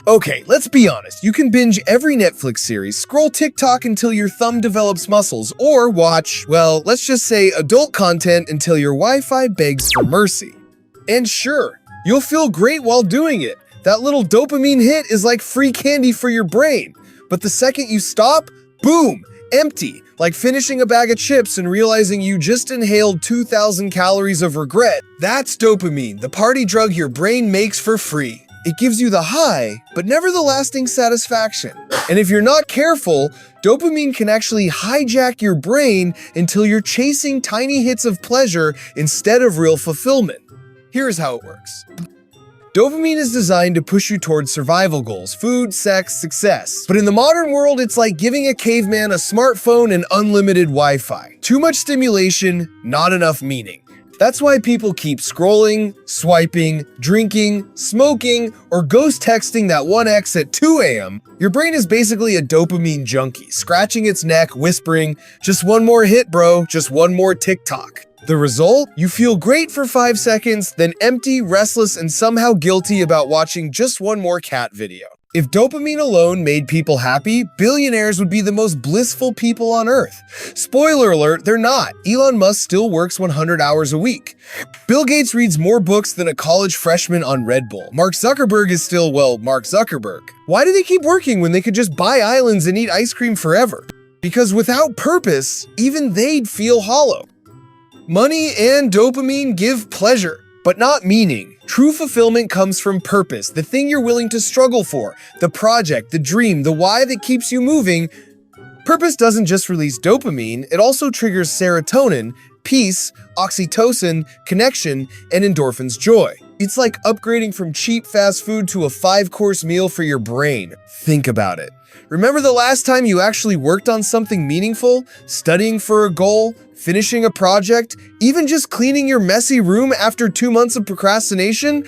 Okay, let's be honest. You can binge every Netflix series, scroll TikTok until your thumb develops muscles, or watch, well, let's just say adult content until your Wi-Fi begs for mercy. And sure, you'll feel great while doing it. That little dopamine hit is like free candy for your brain. But the second you stop, boom, empty. Like finishing a bag of chips and realizing you just inhaled 2,000 calories of regret. That's dopamine, the party drug your brain makes for free. It gives you the high, but never the lasting satisfaction. And if you're not careful, dopamine can actually hijack your brain until you're chasing tiny hits of pleasure instead of real fulfillment. Here's how it works. Dopamine is designed to push you towards survival goals, food, sex, success. But in the modern world, it's like giving a caveman a smartphone and unlimited Wi-Fi. Too much stimulation, not enough meaning. That's why people keep scrolling, swiping, drinking, smoking, or ghost texting that one ex at 2 a.m. Your brain is basically a dopamine junkie, scratching its neck, whispering, "Just one more hit, bro, just one more TikTok." The result? You feel great for 5 seconds, then empty, restless, and somehow guilty about watching just one more cat video. If dopamine alone made people happy, billionaires would be the most blissful people on earth. Spoiler alert, they're not. Elon Musk still works 100 hours a week. Bill Gates reads more books than a college freshman on Red Bull. Mark Zuckerberg is still, well, Mark Zuckerberg. Why do they keep working when they could just buy islands and eat ice cream forever? Because without purpose, even they'd feel hollow. Money and dopamine give pleasure, but not meaning. True fulfillment comes from purpose, the thing you're willing to struggle for, the project, the dream, the why that keeps you moving. Purpose doesn't just release dopamine, it also triggers serotonin, peace, oxytocin, connection, and endorphins joy. It's like upgrading from cheap fast food to a 5-course meal for your brain. Think about it. Remember the last time you actually worked on something meaningful? Studying for a goal? Finishing a project? Even just cleaning your messy room after 2 months of procrastination?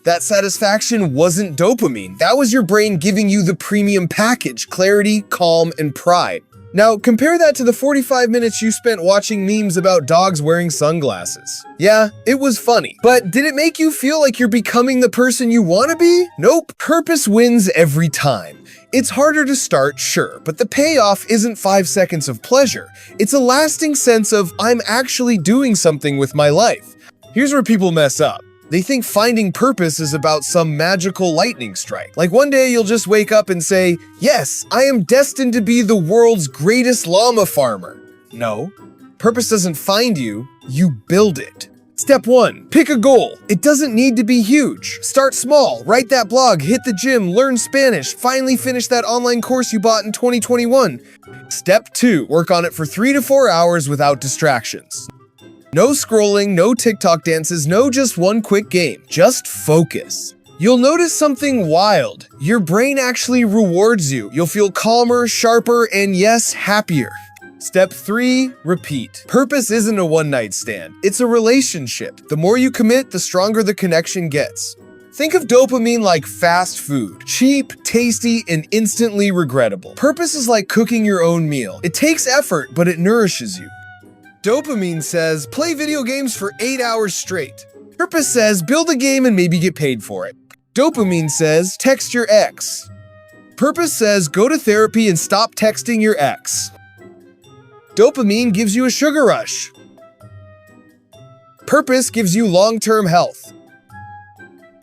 That satisfaction wasn't dopamine. That was your brain giving you the premium package: clarity, calm, and pride. Now, compare that to the 45 minutes you spent watching memes about dogs wearing sunglasses. Yeah, it was funny, but did it make you feel like you're becoming the person you want to be? Nope. Purpose wins every time. It's harder to start, sure, but the payoff isn't 5 seconds of pleasure. It's a lasting sense of, I'm actually doing something with my life. Here's where people mess up. They think finding purpose is about some magical lightning strike. Like one day you'll just wake up and say, "Yes, I am destined to be the world's greatest llama farmer." No, purpose doesn't find you, you build it. Step 1, pick a goal. It doesn't need to be huge. Start small, write that blog, hit the gym, learn Spanish, finally finish that online course you bought in 2021. Step 2, work on it for 3 to 4 hours without distractions. No scrolling, no TikTok dances, no just one quick game. Just focus. You'll notice something wild. Your brain actually rewards you. You'll feel calmer, sharper, and yes, happier. Step 3, repeat. Purpose isn't a one-night stand. It's a relationship. The more you commit, the stronger the connection gets. Think of dopamine like fast food. Cheap, tasty, and instantly regrettable. Purpose is like cooking your own meal. It takes effort, but it nourishes you. Dopamine says, play video games for 8 hours straight. Purpose says, build a game and maybe get paid for it. Dopamine says, text your ex. Purpose says, go to therapy and stop texting your ex. Dopamine gives you a sugar rush. Purpose gives you long-term health.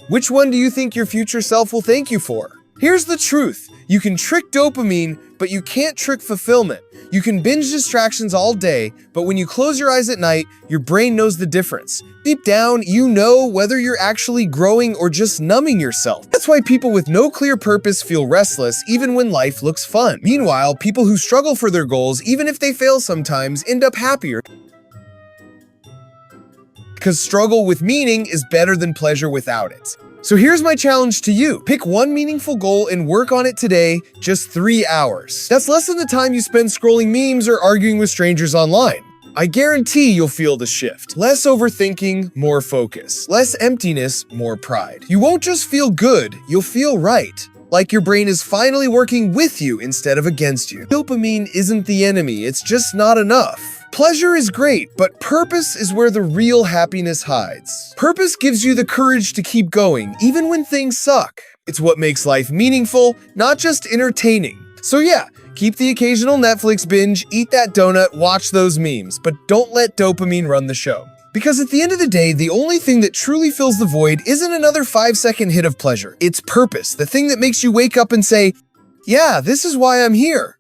Which one do you think your future self will thank you for? Here's the truth. You can trick dopamine, but you can't trick fulfillment. You can binge distractions all day, but when you close your eyes at night, your brain knows the difference. Deep down, you know whether you're actually growing or just numbing yourself. That's why people with no clear purpose feel restless even when life looks fun. Meanwhile, people who struggle for their goals, even if they fail sometimes, end up happier. Because struggle with meaning is better than pleasure without it. So here's my challenge to you. Pick one meaningful goal and work on it today, just 3 hours. That's less than the time you spend scrolling memes or arguing with strangers online. I guarantee you'll feel the shift. Less overthinking, more focus. Less emptiness, more pride. You won't just feel good, you'll feel right. Like your brain is finally working with you instead of against you. Dopamine isn't the enemy, it's just not enough. Pleasure is great, but purpose is where the real happiness hides. Purpose gives you the courage to keep going, even when things suck. It's what makes life meaningful, not just entertaining. So yeah, keep the occasional Netflix binge, eat that donut, watch those memes, but don't let dopamine run the show. Because at the end of the day, the only thing that truly fills the void isn't another 5-second hit of pleasure. It's purpose, the thing that makes you wake up and say, yeah, this is why I'm here.